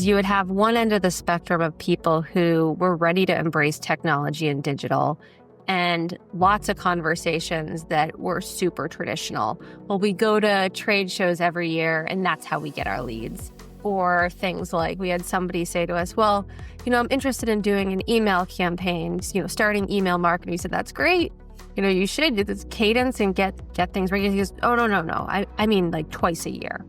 You would have one end of the spectrum of people who were ready to embrace technology and digital, and lots of conversations that were super traditional. Well, we go to trade shows every year, and that's how we get our leads. Or things like we had somebody say to us, well, I'm interested in doing an email campaign, starting email marketing. We said, that's great. You should do this cadence and get things right. He goes, oh, no. I mean like twice a year.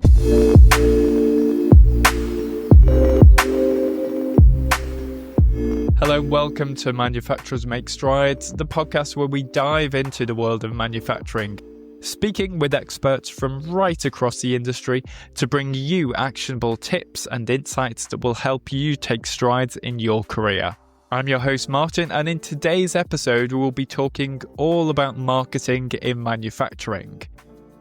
Hello, welcome to Manufacturers Make Strides, the podcast where we dive into the world of manufacturing, speaking with experts from right across the industry to bring you actionable tips and insights that will help you take strides in your career. I'm your host, Martin, and in today's episode, we'll be talking all about marketing in manufacturing.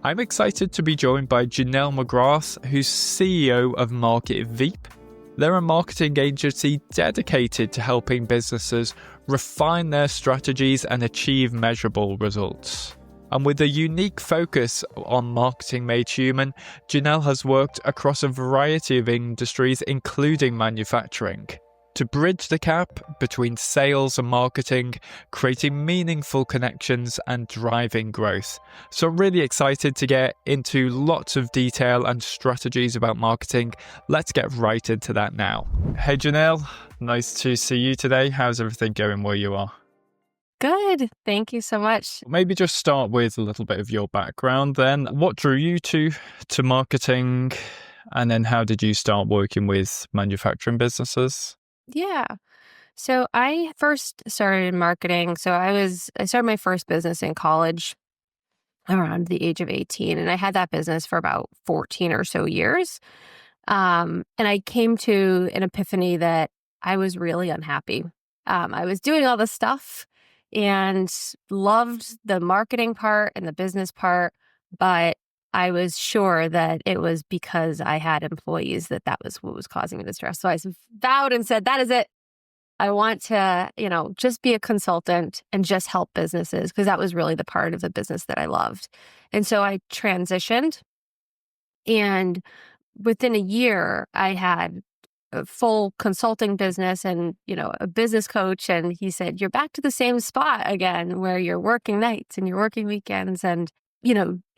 I'm excited to be joined by Jennelle McGrath, who's CEO of Market Veep. They're a marketing agency dedicated to helping businesses refine their strategies and achieve measurable results. And with a unique focus on marketing made human, Janelle has worked across a variety of industries, including manufacturing, to bridge the gap between sales and marketing, creating meaningful connections and driving growth. So I'm really excited to get into lots of detail and strategies about marketing. Let's get right into that now. Hey Janelle, nice to see you today. How's everything going where you are? Good. Thank you so much. Maybe just start with a little bit of your background then. What drew you to marketing? And then how did you start working with manufacturing businesses? Yeah. So I first started in marketing. So I started my first business in college around the age of 18. And I had that business for about 14 or so years. And I came to an epiphany that I was really unhappy. I was doing all the stuff and loved the marketing part and the business part, but I was sure that it was because I had employees that was what was causing me the stress. So I vowed and said, that is it. I want to, just be a consultant and just help businesses because that was really the part of the business that I loved. And so I transitioned, and within a year, I had a full consulting business and, a business coach. And he said, you're back to the same spot again where you're working nights and you're working weekends. And,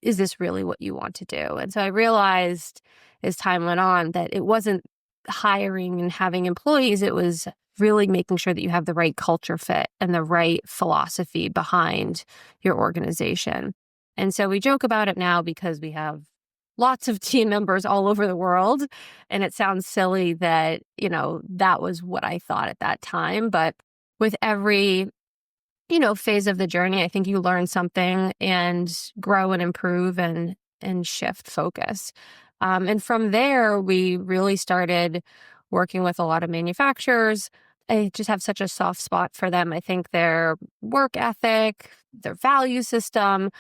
is this really what you want to do? And so I realized as time went on that it wasn't hiring and having employees. It was really making sure that you have the right culture fit and the right philosophy behind your organization. And so we joke about it now because we have lots of team members all over the world. And it sounds silly that, that was what I thought at that time. But with every phase of the journey, I think you learn something and grow and improve and shift focus. And from there, we really started working with a lot of manufacturers. I just have such a soft spot for them. I think their work ethic, their value system,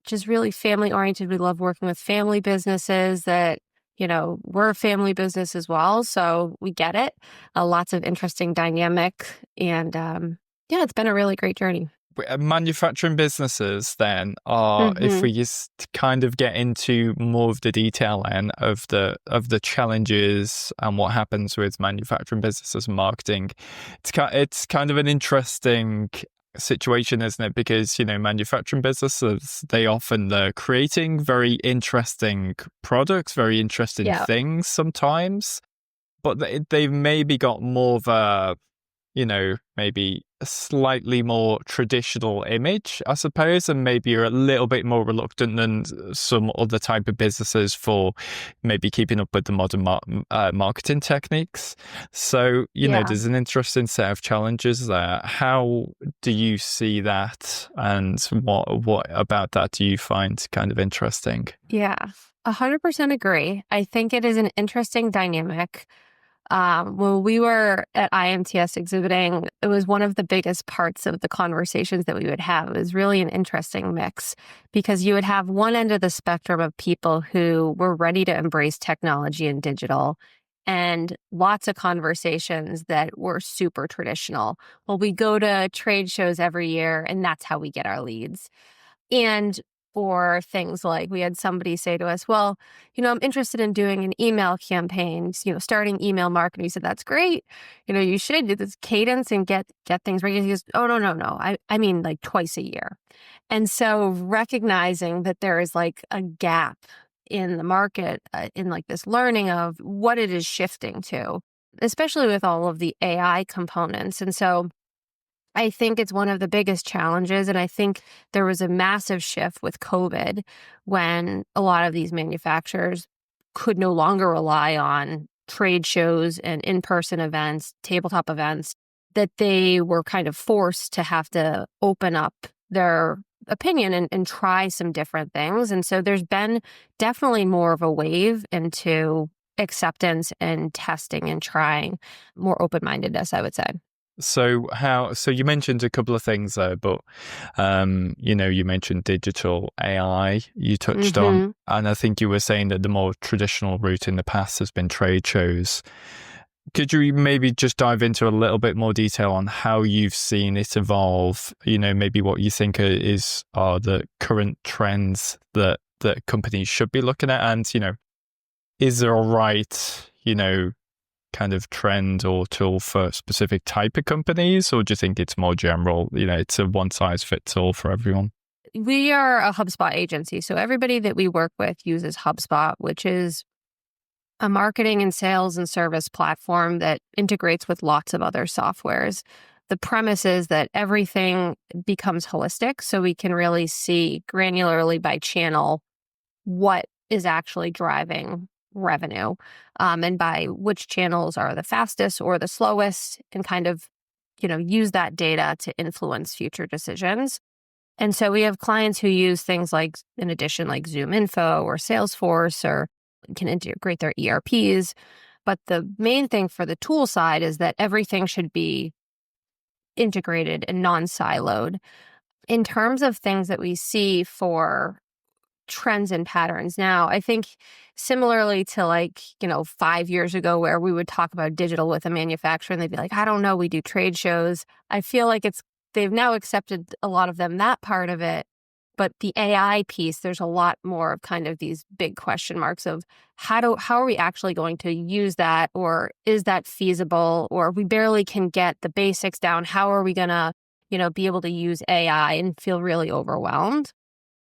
which is really family oriented. We love working with family businesses that, we're a family business as well. So we get it. Lots of interesting dynamic. And it's been a really great journey. Manufacturing businesses then are, if we just kind of get into more of the detail then of the challenges and what happens with manufacturing businesses and marketing, it's kind of an interesting situation, isn't it? Because, manufacturing businesses, they're creating very interesting products, very interesting things sometimes, but they've maybe got more of a, maybe a slightly more traditional image, I suppose, and maybe you're a little bit more reluctant than some other type of businesses for maybe keeping up with the modern marketing techniques. So, there's an interesting set of challenges there. How do you see that, and what about that do you find kind of interesting? Yeah, 100% agree. I think it is an interesting dynamic. When we were at IMTS exhibiting, it was one of the biggest parts of the conversations that we would have. It was really an interesting mix because you would have one end of the spectrum of people who were ready to embrace technology and digital, and lots of conversations that were super traditional. Well, we go to trade shows every year, and that's how we get our leads. And Or things like we had somebody say to us, well, I'm interested in doing an email campaign, starting email marketing. We said, that's great. You should do this cadence and get things right. He goes, oh, no. I mean like twice a year. And so recognizing that there is like a gap in the market, in like this learning of what it is shifting to, especially with all of the AI components. And so I think it's one of the biggest challenges. And I think there was a massive shift with COVID when a lot of these manufacturers could no longer rely on trade shows and in-person events, tabletop events, that they were kind of forced to have to open up their opinion and try some different things. And so there's been definitely more of a wave into acceptance and testing and trying, more open-mindedness, I would say. So you mentioned a couple of things there, but you mentioned digital AI you touched on, and I think you were saying that the more traditional route in the past has been trade shows. Could you maybe just dive into a little bit more detail on how you've seen it evolve? Maybe what you think are the current trends that companies should be looking at, and is there a right kind of trend or tool for a specific type of companies, or do you think it's more general? It's a one size fits all for everyone. We are a HubSpot agency, so everybody that we work with uses HubSpot, which is a marketing and sales and service platform that integrates with lots of other softwares. The premise is that everything becomes holistic, so we can really see granularly by channel what is actually driving revenue, and by which channels are the fastest or the slowest, and kind of, use that data to influence future decisions. And so we have clients who use things like, in addition, like Zoom Info or Salesforce, or can integrate their ERPs. But the main thing for the tool side is that everything should be integrated and non-siloed. In terms of things that we see for trends and patterns now, I think similarly to 5 years ago, where we would talk about digital with a manufacturer and they'd be like, I don't know, we do trade shows. I feel like they've now accepted, a lot of them, that part of it. But the AI piece, there's a lot more of kind of these big question marks of how are we actually going to use that, or is that feasible, or we barely can get the basics down. How are we going to, be able to use AI and feel really overwhelmed?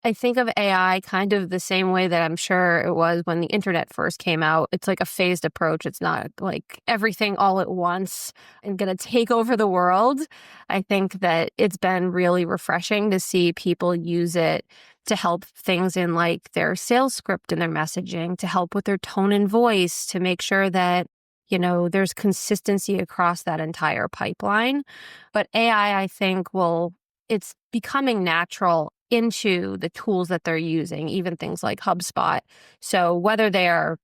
I think of AI kind of the same way that I'm sure it was when the internet first came out. It's like a phased approach. It's not like everything all at once and going to take over the world. I think that it's been really refreshing to see people use it to help things in like their sales script and their messaging, to help with their tone and voice, to make sure that there's consistency across that entire pipeline. But AI, I think, it's becoming natural into the tools that they're using, even things like HubSpot. So whether they are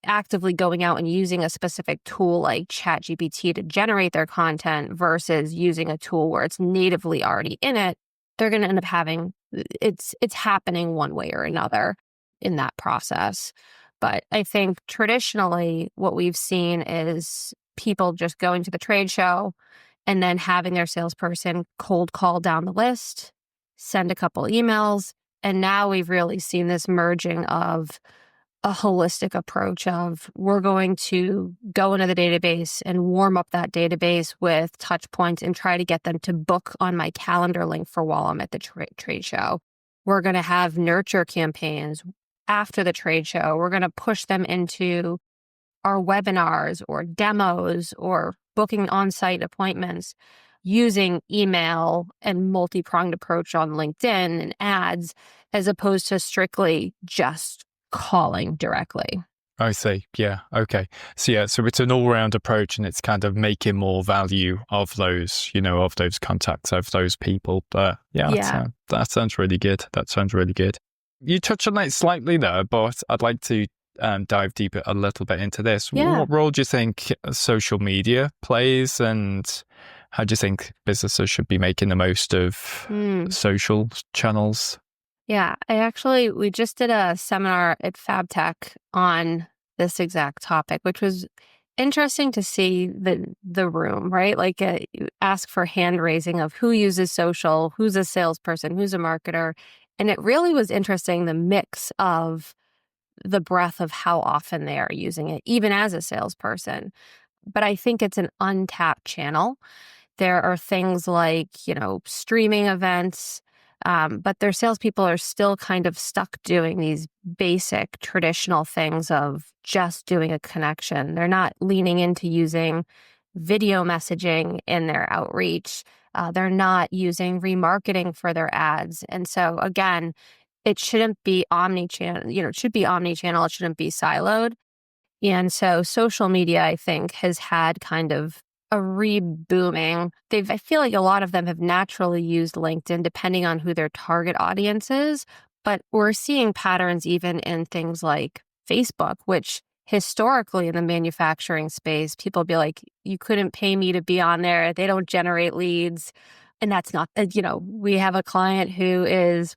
actively going out and using a specific tool like ChatGPT to generate their content versus using a tool where it's natively already in it, they're going to end up having, it's happening one way or another in that process. But I think traditionally what we've seen is people just going to the trade show and then having their salesperson cold call down the list, send a couple emails. And now we've really seen this merging of a holistic approach of, we're going to go into the database and warm up that database with touch points and try to get them to book on my calendar link for while I'm at the trade show. We're going to have nurture campaigns after the trade show. We're going to push them into our webinars or demos or booking on-site appointments using email and multi-pronged approach on LinkedIn and ads, as opposed to strictly just calling directly. I see. Yeah. Okay. So it's an all-round approach, and it's kind of making more value of those, of those contacts, of those people. But that sounds really good. That sounds really good. You touched on it slightly there, but I'd like to dive deeper a little bit into this. Yeah. What role do you think social media plays, and how do you think businesses should be making the most of social channels? Yeah, we just did a seminar at FabTech on this exact topic, which was interesting to see the room, right? Like you ask for hand raising of who uses social, who's a salesperson, who's a marketer. And it really was interesting, the mix of the breadth of how often they are using it, even as a salesperson. But I think it's an untapped channel. There are things like, streaming events, but their salespeople are still kind of stuck doing these basic traditional things of just doing a connection. They're not leaning into using video messaging in their outreach. They're not using remarketing for their ads. And so again, it shouldn't be omni-channel, it should be omni-channel. It shouldn't be siloed. And so social media, I think, has had kind of a rebooming. I feel like a lot of them have naturally used LinkedIn depending on who their target audience is. But we're seeing patterns even in things like Facebook, which historically in the manufacturing space, people be like, you couldn't pay me to be on there. They don't generate leads. And that's not, we have a client who is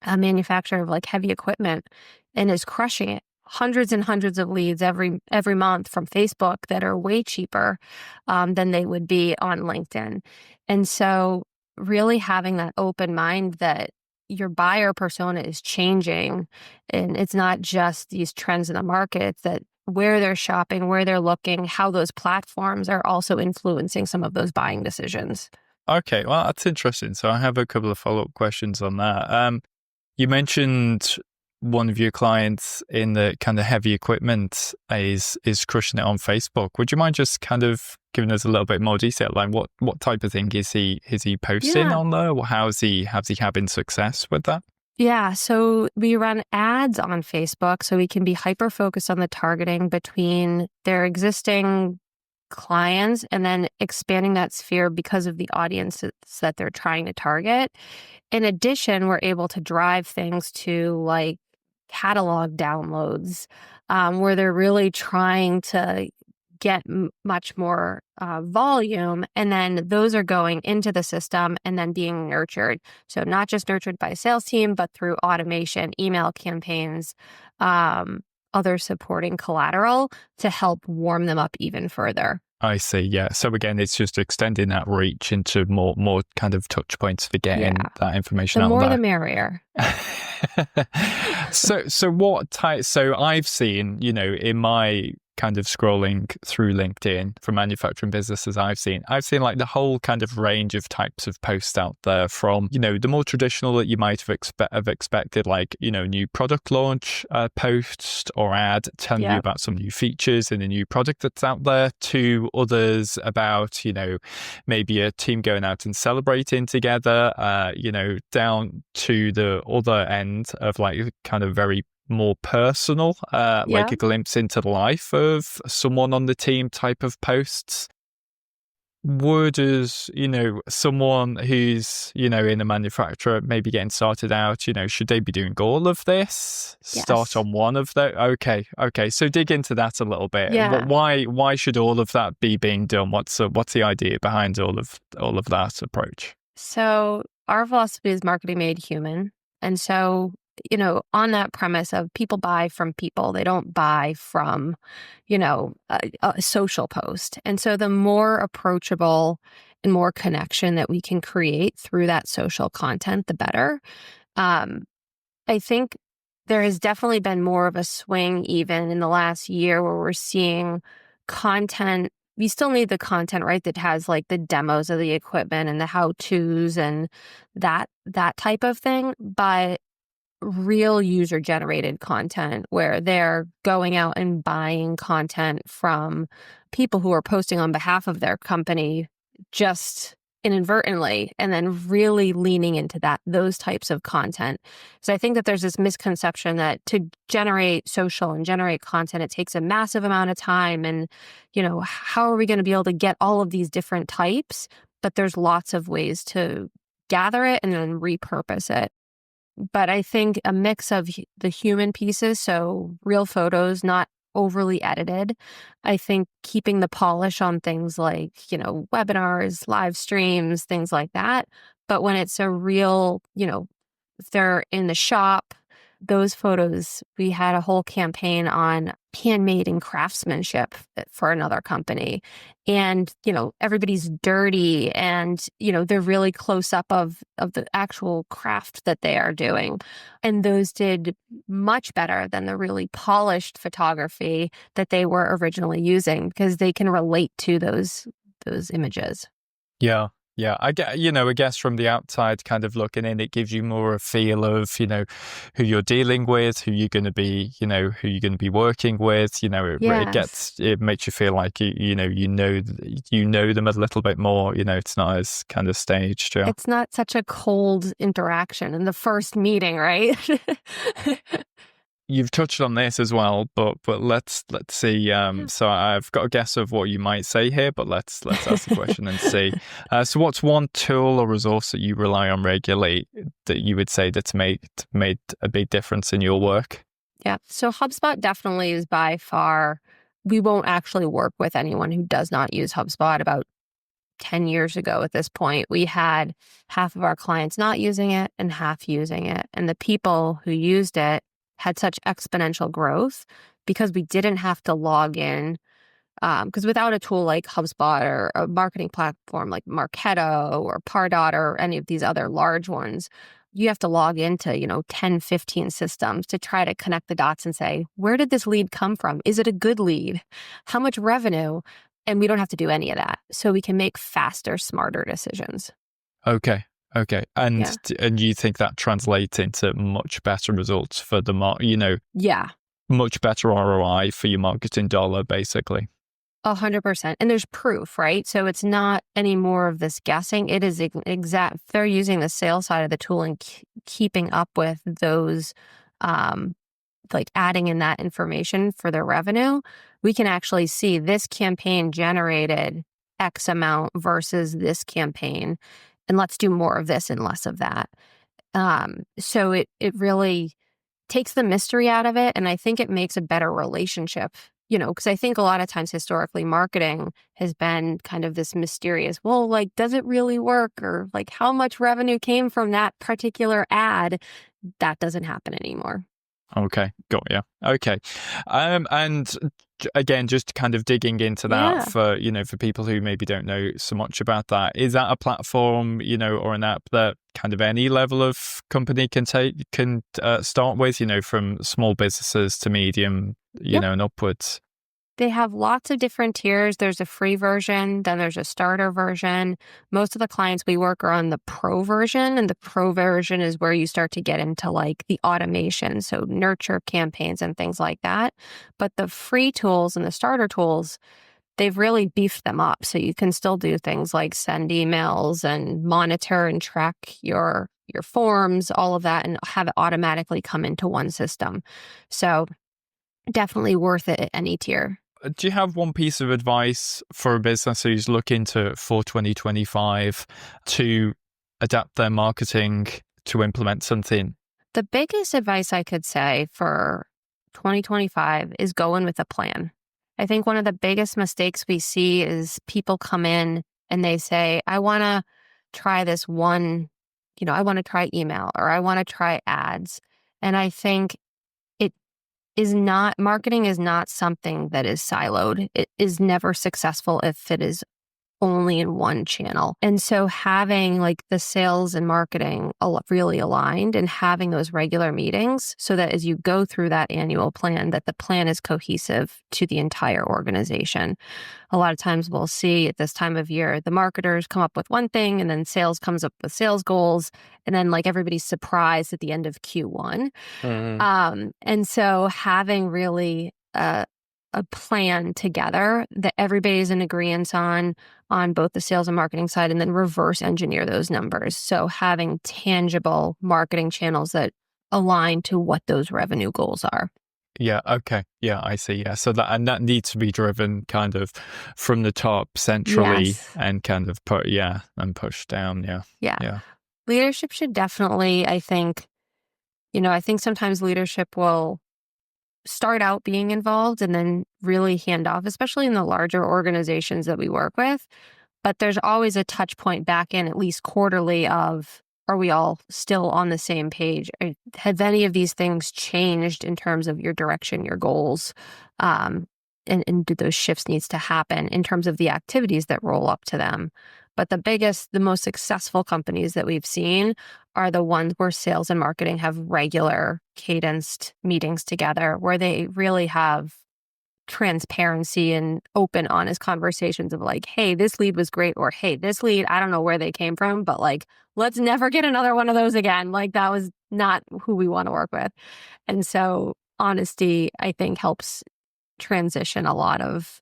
a manufacturer of like heavy equipment and is crushing it. Hundreds and hundreds of leads every month from Facebook that are way cheaper than they would be on LinkedIn. And so really having that open mind that your buyer persona is changing, and it's not just these trends in the market, that where they're shopping, where they're looking, how those platforms are also influencing some of those buying decisions. Okay, well, that's interesting. So I have a couple of follow-up questions on that. You mentioned one of your clients in the kind of heavy equipment is crushing it on Facebook. Would you mind just kind of giving us a little bit more detail? Like what type of thing is he posting on there? How's he having success with that? Yeah, so we run ads on Facebook so we can be hyper focused on the targeting between their existing clients and then expanding that sphere because of the audiences that they're trying to target. In addition, we're able to drive things to like catalog downloads, where they're really trying to get much more volume. And then those are going into the system and then being nurtured. So not just nurtured by a sales team, but through automation, email campaigns, other supporting collateral to help warm them up even further. I see. Yeah. So again, it's just extending that reach into more kind of touch points for getting that information out there. The more the merrier. So what type? So I've seen, in my kind of scrolling through LinkedIn for manufacturing businesses, I've seen like the whole kind of range of types of posts out there, from the more traditional that you might have expected, like new product launch post or ad telling you about some new features in a new product that's out there, to others about maybe a team going out and celebrating together, down to the other end of like kind of very more personal, like a glimpse into the life of someone on the team type of posts. Would as someone who's in a manufacturer maybe getting started out, should they be doing all of this? Yes. Start on one of those? Okay, so dig into that a little bit. Why should all of that be being done? What's the idea behind all of that approach? So our philosophy is marketing made human, and so on that premise of people buy from people, they don't buy from, a social post. And so the more approachable and more connection that we can create through that social content, the better. I think there has definitely been more of a swing even in the last year where we're seeing content. We still need the content, right, that has like the demos of the equipment and the how-tos and that type of thing. But real user generated content where they're going out and buying content from people who are posting on behalf of their company just inadvertently, and then really leaning into those types of content. So I think that there's this misconception that to generate social and generate content, it takes a massive amount of time, and how are we going to be able to get all of these different types? But there's lots of ways to gather it and then repurpose it. But I think a mix of the human pieces, so real photos, not overly edited. I think keeping the polish on things like, webinars, live streams, things like that. But when it's a real, if they're in the shop, those photos, we had a whole campaign on handmade and craftsmanship for another company. And, everybody's dirty and, they're really close up of the actual craft that they are doing. And those did much better than the really polished photography that they were originally using because they can relate to those images. Yeah. Yeah, I guess from the outside kind of looking in, it gives you more a feel of, who you're dealing with, who you're going to be, who you're going to be working with, Yes. it makes you feel like, you know them a little bit more, it's not as kind of staged. Yeah. It's not such a cold interaction in the first meeting, right? You've touched on this as well, but let's see. Yeah. So I've got a guess of what you might say here, but let's ask the question and see. So what's one tool or resource that you rely on regularly that you would say that's made a big difference in your work? Yeah. So HubSpot definitely is by far, we won't actually work with anyone who does not use HubSpot. About 10 years ago at this point, we had half of our clients not using it and half using it. And the people who used it had such exponential growth because we didn't have to log in. Because without a tool like HubSpot or a marketing platform like Marketo or Pardot or any of these other large ones, you have to log into, 10, 15 systems to try to connect the dots and say, where did this lead come from? Is it a good lead? How much revenue? And we don't have to do any of that. So we can make faster, smarter decisions. Okay. And Yeah. and you think that translates into much better results for the Yeah. much better ROI for your marketing dollar, basically. 100%. And there's proof, right? So it's not any more of this guessing. It is exact. They're using the sales side of the tool and keeping up with those, like adding in that information for their revenue. We can actually see this campaign generated X amount versus this campaign. And let's do more of this and less of that. So it really takes the mystery out of it. And I think it makes a better relationship, because I think a lot of times historically marketing has been kind of this mysterious, well, like, does it really work? Or like, how much revenue came from that particular ad? That doesn't happen anymore. Okay, got you. Okay, and again, just kind of digging into that Yeah. for people who maybe don't know so much about that. Is that a platform, or an app that kind of any level of company can start with, from small businesses to medium, Yep. and upwards? They have lots of different tiers. There's a free version, then there's a starter version. Most of the clients we work are on the pro version, and the pro version is where you start to get into like the automation, so nurture campaigns and things like that. But the free tools and the starter tools, they've really beefed them up. So you can still do things like send emails and monitor and track your forms, all of that, and have it automatically come into one system. So definitely worth it at any tier. Do you have one piece of advice for a business who's looking for 2025 to adapt their marketing to implement something? The biggest advice I could say for 2025 is go in with a plan. I think one of the biggest mistakes we see is people come in and they say, I want to try this one, I want to try email or I want to try ads. And I think marketing is not something that is siloed. It is never successful if it is only in one channel. And so having like the sales and marketing really aligned and having those regular meetings so that as you go through that annual plan, that the plan is cohesive to the entire organization. A lot of times we'll see at this time of year, the marketers come up with one thing and then sales comes up with sales goals. And then like everybody's surprised at the end of Q1. And so having really a plan together that everybody's in agreement on both the sales and marketing side, and then reverse engineer those numbers. So having tangible marketing channels that align to what those revenue goals are. Yeah. Okay. Yeah, I see. Yeah. So that needs to be driven kind of from the top centrally Yes. and kind of and pushed down. Yeah. Yeah. Yeah. Leadership should definitely, I think sometimes leadership will start out being involved and then really hand off, especially in the larger organizations that we work with. But there's always a touch point back in at least quarterly of, are we all still on the same page? Have any of these things changed in terms of your direction, your goals? And do those shifts needs to happen in terms of the activities that roll up to them? But the most successful companies that we've seen are the ones where sales and marketing have regular cadenced meetings together, where they really have transparency and open, honest conversations of like, hey, this lead was great, or hey, this lead, I don't know where they came from, but like, let's never get another one of those again. Like, that was not who we want to work with. And so honesty, I think, helps transition a lot of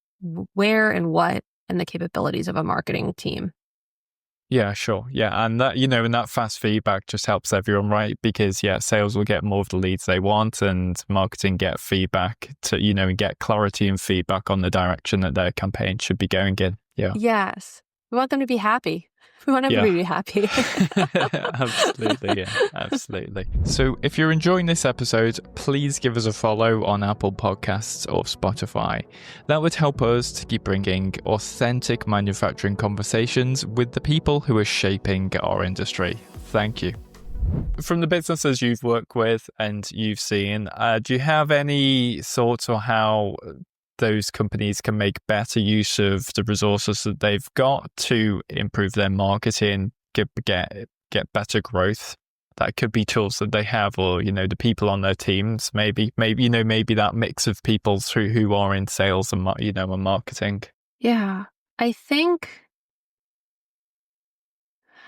where and what and the capabilities of a marketing team. Yeah, sure. Yeah. And that, and that fast feedback just helps everyone, right? Because sales will get more of the leads they want, and marketing get feedback to, and get clarity and feedback on the direction that their campaign should be going in. Yeah. Yes. We want them to be happy. We want everybody to be happy. Absolutely. Yeah, absolutely. So if you're enjoying this episode, please give us a follow on Apple Podcasts or Spotify. That would help us to keep bringing authentic manufacturing conversations with the people who are shaping our industry. Thank you. From the businesses you've worked with and you've seen, do you have any thoughts on how those companies can make better use of the resources that they've got to improve their marketing, get better growth? That could be tools that they have, or the people on their teams. Maybe that mix of people who are in sales and and marketing. Yeah, I think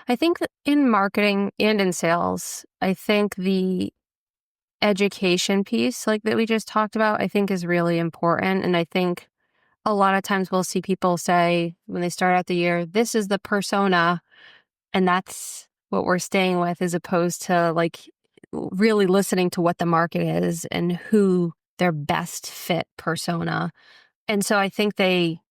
that in marketing and in sales, I think the education piece, like that we just talked about, I think is really important. And I think a lot of times we'll see people say when they start out the year, this is the persona, and that's what we're staying with, as opposed to like really listening to what the market is and who their best fit persona. And so I think they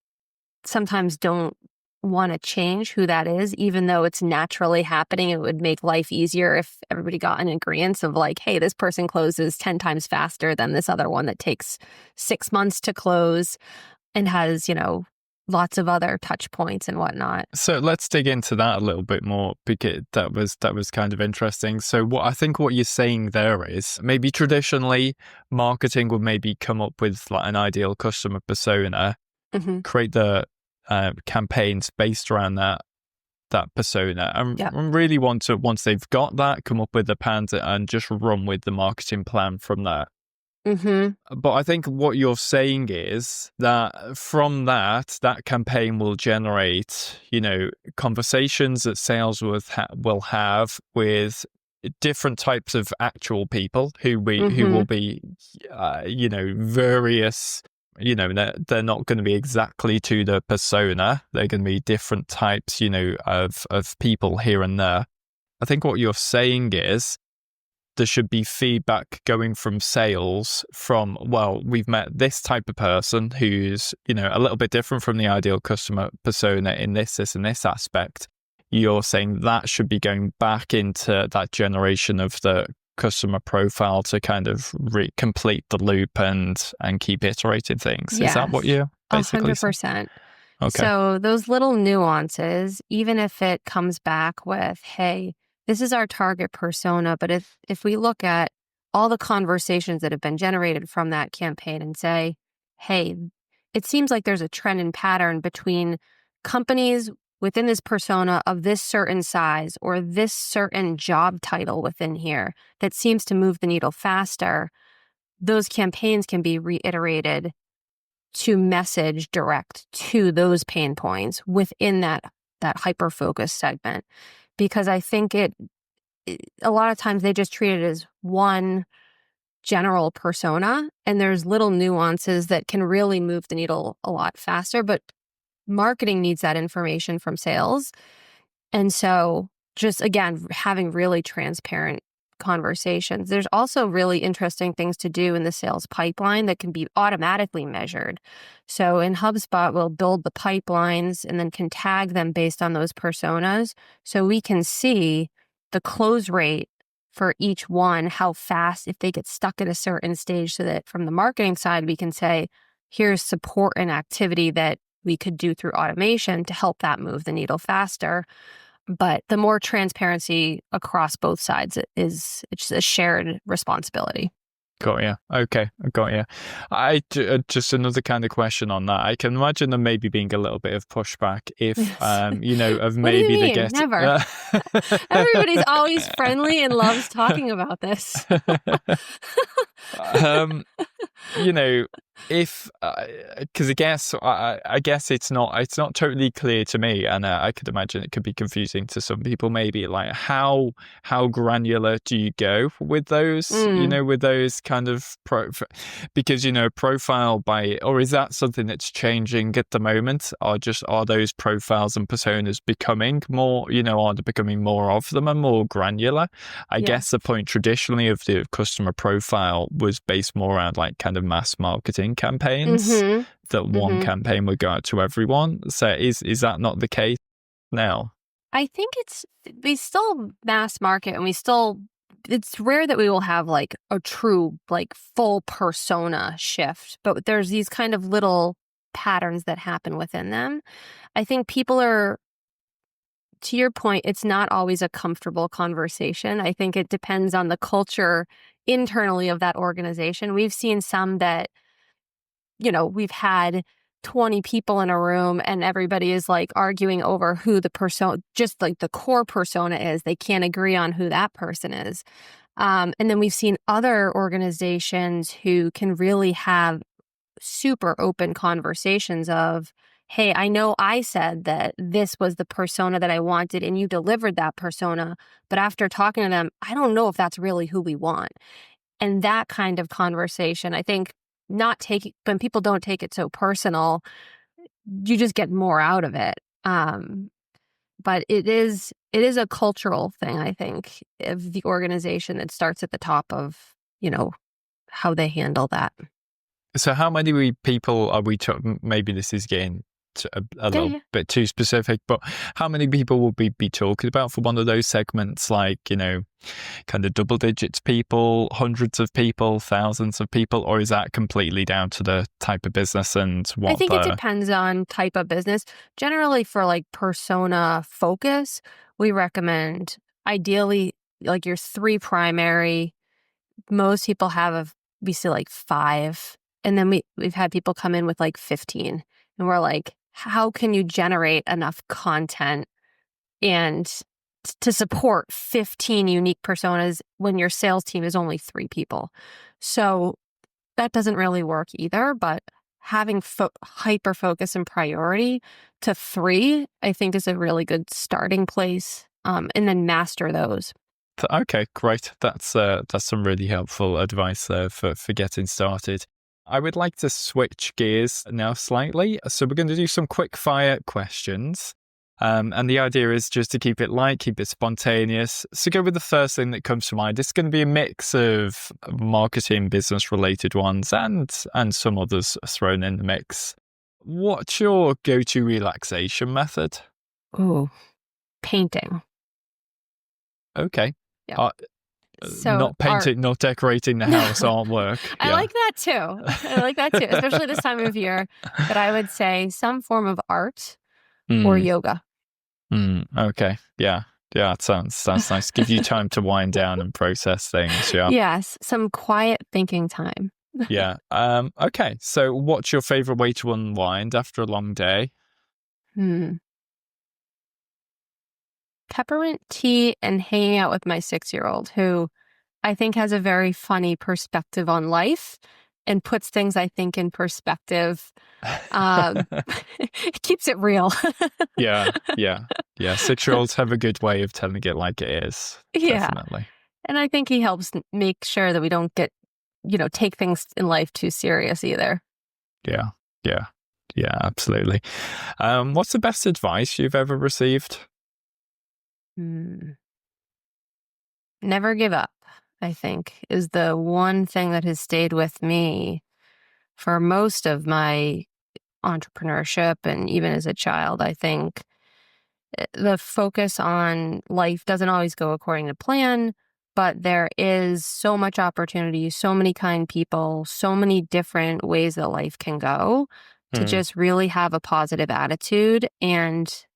sometimes don't want to change who that is, even though it's naturally happening. It would make life easier if everybody got an agreement of like, hey, this person closes 10 times faster than this other one that takes 6 months to close and has, lots of other touch points and whatnot. So let's dig into that a little bit more, because that was kind of interesting. So what you're saying there is, maybe traditionally marketing would maybe come up with like an ideal customer persona, create the campaigns based around that persona, and really want to, once they've got that, come up with the plan and just run with the marketing plan from there. But I think what you're saying is that from that campaign will generate, conversations that sales will have with different types of actual people who will be, various. They're not going to be exactly to the persona. They're going to be different types, of people here and there. I think what you're saying is there should be feedback going from sales from, well, we've met this type of person who's, a little bit different from the ideal customer persona in this and this aspect. You're saying that should be going back into that generation of the customer profile to kind of complete the loop and keep iterating things. Yes. Is that what you're basically 100%. saying? Okay. So those little nuances, even if it comes back with, hey, this is our target persona, but if we look at all the conversations that have been generated from that campaign and say, hey, it seems like there's a trend and pattern between companies within this persona of this certain size or this certain job title within here that seems to move the needle faster, those campaigns can be reiterated to message direct to those pain points within that hyper-focused segment. Because I think a lot of times they just treat it as one general persona, and there's little nuances that can really move the needle a lot faster. But marketing needs that information from sales. And so just, again, having really transparent conversations. There's also really interesting things to do in the sales pipeline that can be automatically measured. So in HubSpot, we'll build the pipelines and then can tag them based on those personas. So we can see the close rate for each one, how fast, if they get stuck at a certain stage, so that from the marketing side, we can say, here's support and activity that we could do through automation to help that move the needle faster. But the more transparency across both sides it's a shared responsibility. Got you. Okay, I got you. Just another kind of question on that. I can imagine there maybe being a little bit of pushback if, Yes. of What do you maybe they mean? get. Never. Everybody's always friendly and loves talking about this. um, you know, if because I guess it's not totally clear to me, and I could imagine it could be confusing to some people. Maybe like how granular do you go with those? With those kind of because profile or is that something that's changing at the moment? Are those profiles and personas becoming more? Are they becoming more of them and more granular? I guess the point traditionally of the customer profile was based more around like kind of mass marketing campaigns, that one campaign would go out to everyone. So is that not the case now? I think we still mass market, and it's rare that we will have like a true like full persona shift, but there's these kind of little patterns that happen within them. I think people are, to your point, it's not always a comfortable conversation. I think it depends on the culture internally of that organization. We've seen some that, we've had 20 people in a room and everybody is like arguing over who the persona, just like the core persona is. They can't agree on who that person is. And then we've seen other organizations who can really have super open conversations of, hey, I know I said that this was the persona that I wanted and you delivered that persona, but after talking to them, I don't know if that's really who we want. And that kind of conversation, I think, when people don't take it so personal, you just get more out of it. But it is a cultural thing, I think, of the organization that starts at the top of, how they handle that. So how many people are we talking? Maybe this is getting a little bit too specific, but how many people will we be talking about for one of those segments? Like, kind of double digits people, hundreds of people, thousands of people, or is that completely down to the type of business and what? I think it depends on type of business. Generally, for like persona focus, we recommend ideally like your 3 primary. Most people we see like 5, and then we've had people come in with like 15, and we're like, how can you generate enough content and to support 15 unique personas when your sales team is only 3 people? So that doesn't really work either, but having hyper focus and priority to 3, I think, is a really good starting place, and then master those. Okay, great. That's some really helpful advice there for getting started. I would like to switch gears now slightly. So we're going to do some quick fire questions. And the idea is just to keep it light, keep it spontaneous. So go with the first thing that comes to mind. It's going to be a mix of marketing, business related ones and some others thrown in the mix. What's your go-to relaxation method? Oh, painting. Okay. Yeah. So not painting, not decorating the house, artwork. I like that too. Especially this time of year. But I would say some form of art or yoga. Okay. Yeah. That sounds nice. Give you time to wind down and process things. Yeah. Yes. Some quiet thinking time. Yeah. Okay. So what's your favorite way to unwind after a long day? Peppermint tea and hanging out with my 6-year-old, who I think has a very funny perspective on life and puts things, I think, in perspective. It keeps it real. Yeah. 6-year-olds have a good way of telling it like it is. Yeah. Definitely. And I think he helps make sure that we don't get, take things in life too serious either. Yeah, absolutely. What's the best advice you've ever received? Never give up, I think, is the one thing that has stayed with me for most of my entrepreneurship and even as a child. I think the focus on life doesn't always go according to plan, but there is so much opportunity, so many kind people, so many different ways that life can go, to just really have a positive attitude and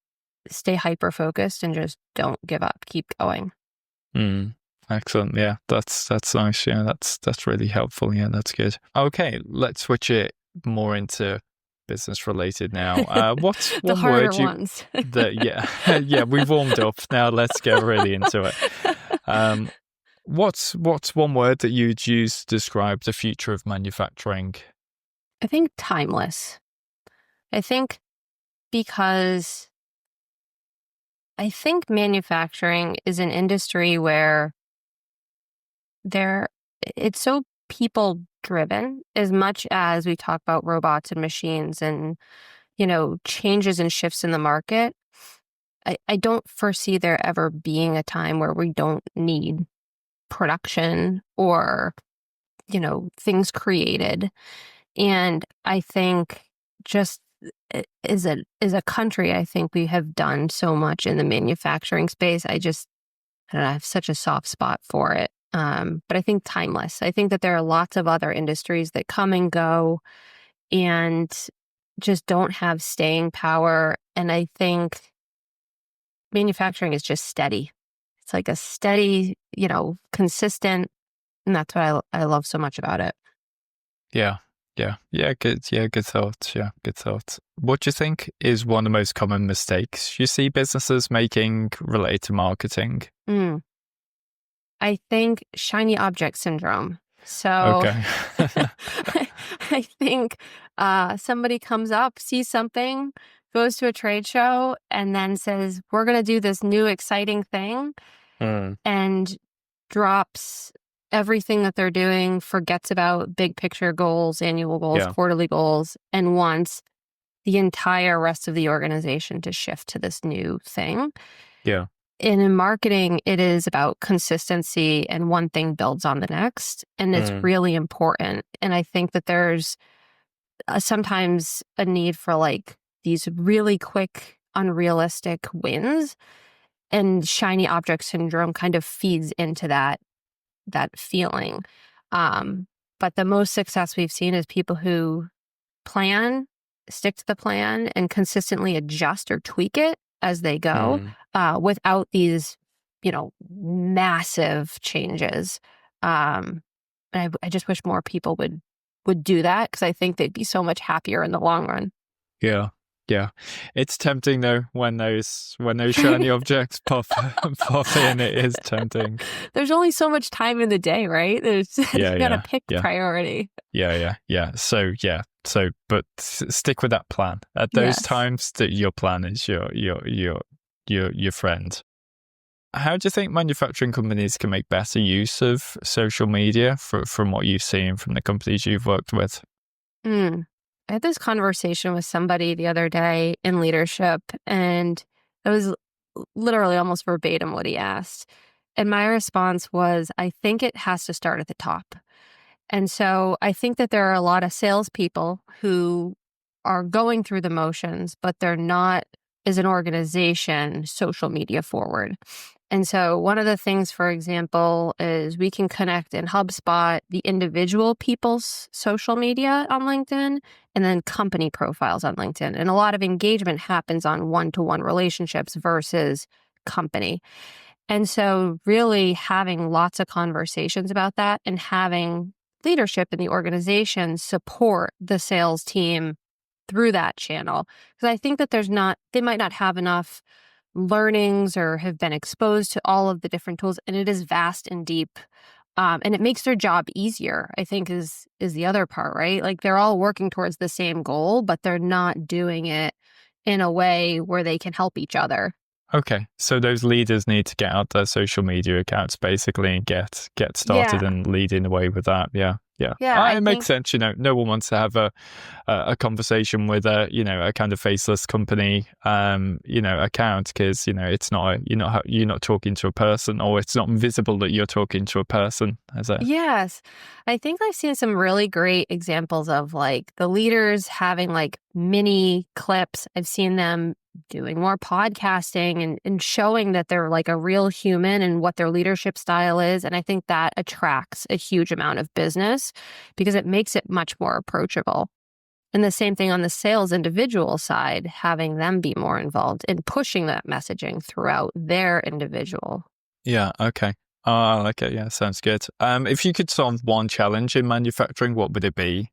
stay hyper focused and just don't give up, keep going. Excellent. Yeah, that's nice. Yeah, that's really helpful. Yeah, that's good. Okay, let's switch it more into business related now. What's The one harder word you ones. yeah, we've warmed up. Now let's get really into it. What's one word that you'd use to describe the future of manufacturing? I think timeless. I think because I think manufacturing is an industry where there it's so people driven as much as we talk about robots and machines and, changes and shifts in the market. I don't foresee there ever being a time where we don't need production or, things created. And I think just as a country, I think we have done so much in the manufacturing space. I don't know, I have such a soft spot for it. But I think timeless. I think that there are lots of other industries that come and go and just don't have staying power. And I think manufacturing is just steady. It's like a steady, consistent. And that's what I love so much about it. Yeah. Good. Yeah, good thoughts. Yeah, good thoughts. What do you think is one of the most common mistakes you see businesses making related to marketing? I think shiny object syndrome. So Okay. I think somebody comes up, sees something, goes to a trade show, and then says, we're going to do this new exciting thing, and drops everything that they're doing, forgets about big picture goals, annual goals, Yeah. quarterly goals, and wants the entire rest of the organization to shift to this new thing. Yeah. And in marketing, it is about consistency, and one thing builds on the next. And it's really important. And I think that there's sometimes a need for like these really quick, unrealistic wins. And shiny object syndrome kind of feeds into that feeling. But the most success we've seen is people who plan, stick to the plan, and consistently adjust or tweak it as they go, without these, massive changes. And I just wish more people would do that, because I think they'd be so much happier in the long run. Yeah. Yeah. It's tempting though when those shiny objects pop in. It is tempting. There's only so much time in the day, right? You gotta pick priority. Yeah. So but stick with that plan. At those times that your plan is your friend. How do you think manufacturing companies can make better use of social media from what you've seen from the companies you've worked with? I had this conversation with somebody the other day in leadership, and it was literally almost verbatim what he asked. And my response was, I think it has to start at the top. And so I think that there are a lot of salespeople who are going through the motions, but they're not, as an organization, social media forward. And so one of the things, for example, is we can connect in HubSpot the individual people's social media on LinkedIn and then company profiles on LinkedIn. And a lot of engagement happens on one-to-one relationships versus company. And so really having lots of conversations about that and having leadership in the organization support the sales team through that channel. Because I think that they might not have enough learnings or have been exposed to all of the different tools, and it is vast and deep. And it makes their job easier, I think is the other part, right? Like they're all working towards the same goal, but they're not doing it in a way where they can help each other. Okay, so those leaders need to get out their social media accounts basically and get started and leading the way with that. Yeah. It makes sense. No one wants to have a conversation with a kind of faceless company, account, because it's not you're not talking to a person, or it's not visible that you're talking to a person. Yes, I think I've seen some really great examples of like the leaders having like mini clips. I've seen them doing more podcasting and showing that they're like a real human and what their leadership style is. And I think that attracts a huge amount of business because it makes it much more approachable. And the same thing on the sales individual side, having them be more involved in pushing that messaging throughout their individual. Yeah. Okay. I like it. Yeah. Sounds good. If you could solve one challenge in manufacturing, what would it be?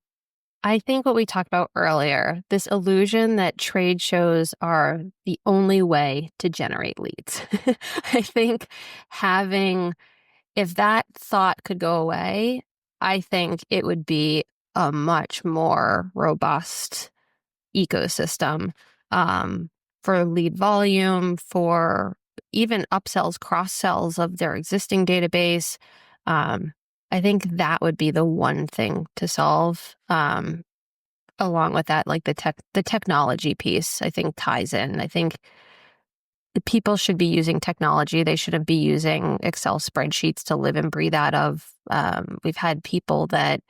I think what we talked about earlier, this illusion that trade shows are the only way to generate leads. I think if that thought could go away, I think it would be a much more robust ecosystem for lead volume, for even upsells, cross sells of their existing database. I think that would be the one thing to solve. Along with that, like the technology piece, I think ties in. I think the people should be using technology. They shouldn't be using Excel spreadsheets to live and breathe out of. We've had people that,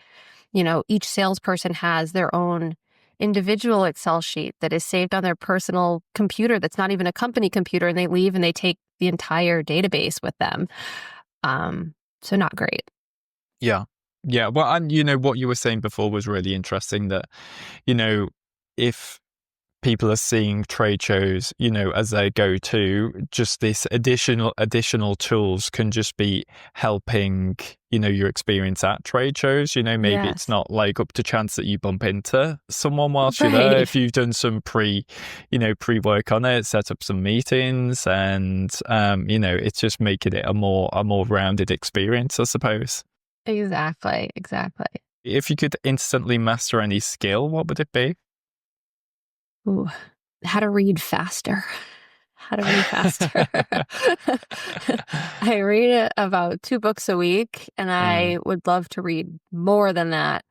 each salesperson has their own individual Excel sheet that is saved on their personal computer that's not even a company computer, and they leave and they take the entire database with them. So not great. Yeah. Yeah. Well, and what you were saying before was really interesting that, if people are seeing trade shows, as they go to, just this additional tools can just be helping, your experience at trade shows. Maybe it's Yes. not like up to chance that you bump into someone whilst you're there. Right. If you've done some pre-work on it, set up some meetings, and it's just making it a more rounded experience, I suppose. Exactly. If you could instantly master any skill, what would it be? Ooh, how to read faster. How to read faster. I read about 2 books a week, and I would love to read more than that,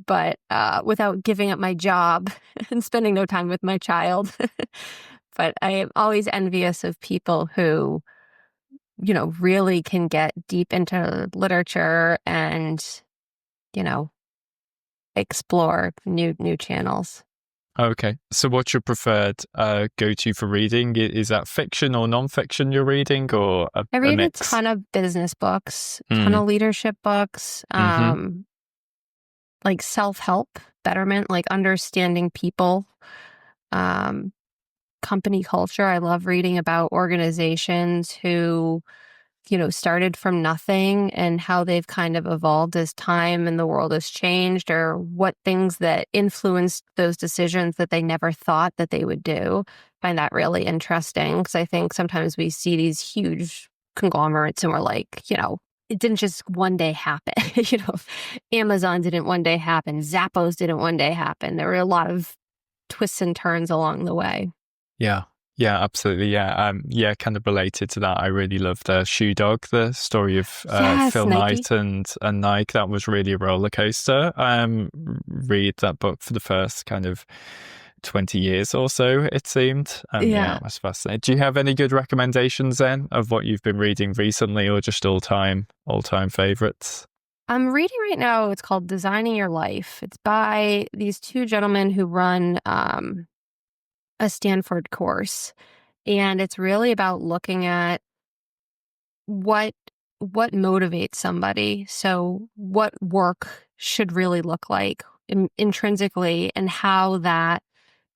but without giving up my job and spending no time with my child. But I am always envious of people who, really can get deep into literature and, you know, explore new channels. Okay. So what's your preferred go-to for reading? Is that fiction or non-fiction you're reading, or I a read a mix? ton of business books, ton Mm. of leadership books, Mm-hmm. like self-help, betterment, like understanding people, um, company culture. I love reading about organizations who, started from nothing and how they've kind of evolved as time and the world has changed, or what things that influenced those decisions that they never thought that they would do. Find that really interesting, because I think sometimes we see these huge conglomerates and we're like, it didn't just one day happen. Amazon didn't one day happen. Zappos didn't one day happen. There were a lot of twists and turns along the way. Yeah. Yeah, absolutely. Yeah. Yeah, kind of related to that. I really loved Shoe Dog, the story of Yes, Phil Nike. Knight and Nike. That was really a roller coaster. Read that book for the first kind of 20 years or so, it seemed. Yeah, Yeah. it was fascinating. Do you have any good recommendations then of what you've been reading recently, or just all-time favorites? I'm reading right now, it's called Designing Your Life. It's by these 2 gentlemen who run a Stanford course. And it's really about looking at what motivates somebody. So what work should really look like intrinsically, and how that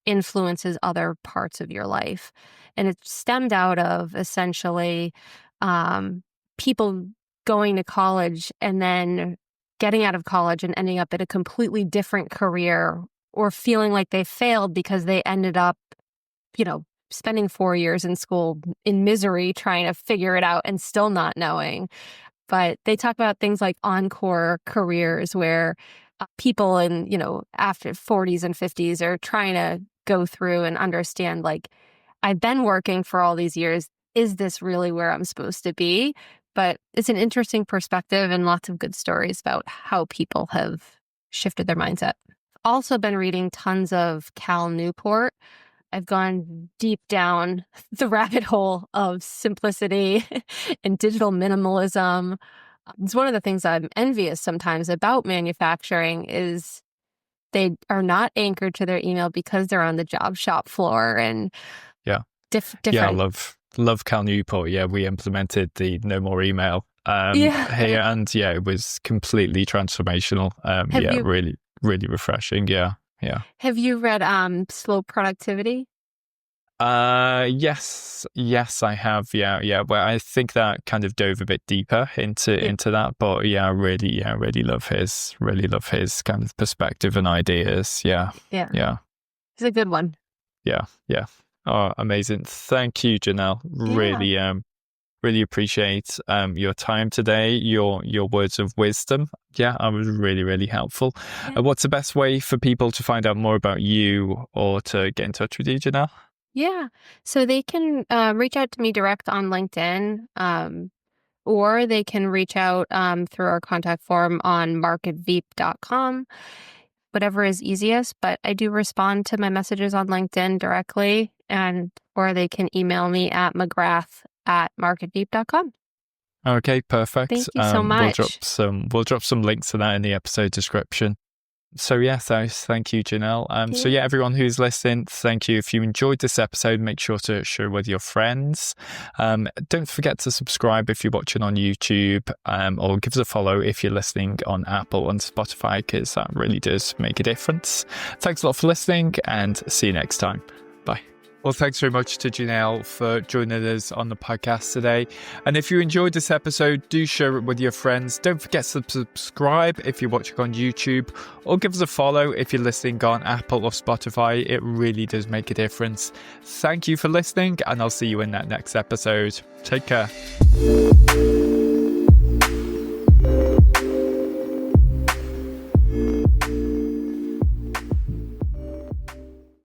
influences other parts of your life. And it stemmed out of essentially um, people going to college and then getting out of college and ending up at a completely different career, or feeling like they failed because they ended up, spending 4 years in school in misery trying to figure it out and still not knowing. But they talk about things like encore careers, where people in, after 40s and 50s are trying to go through and understand, like, I've been working for all these years. Is this really where I'm supposed to be? But it's an interesting perspective and lots of good stories about how people have shifted their mindset. Also been reading tons of Cal Newport. I've gone deep down the rabbit hole of simplicity and digital minimalism. It's one of the things I'm envious sometimes about manufacturing is they are not anchored to their email because they're on the job shop floor, and Yeah. Yeah, I different. love Cal Newport. Yeah, we implemented the no more email Yeah. here, and yeah, it was completely transformational. Have Yeah, you really, really refreshing. Yeah. Have you read Slow Productivity? Yes, I have. Yeah. Well, I think that kind of dove a bit deeper into that, but yeah, really love his kind of perspective and ideas. Yeah. It's a good one. Yeah. Oh, amazing! Thank you, Janelle. Really appreciate your time today. Your words of wisdom. Yeah, I was really helpful. What's the best way for people to find out more about you or to get in touch with you, Janelle? Yeah. So they can reach out to me direct on LinkedIn, or they can reach out through our contact form on marketveep.com, whatever is easiest. But I do respond to my messages on LinkedIn directly, or they can email me at McGrath@marketveep.com. Okay, perfect. Thank you so much. We'll drop some links to that in the episode description. So thank you, Janelle. So everyone who's listening, thank you. If you enjoyed this episode, make sure to share with your friends. Don't forget to subscribe if you're watching on YouTube, or give us a follow if you're listening on Apple and Spotify, because that really does make a difference. Thanks a lot for listening, and see you next time. Bye. Well, thanks very much to Janelle for joining us on the podcast today. And if you enjoyed this episode, do share it with your friends. Don't forget to subscribe if you're watching on YouTube, or give us a follow if you're listening on Apple or Spotify. It really does make a difference. Thank you for listening, and I'll see you in that next episode. Take care.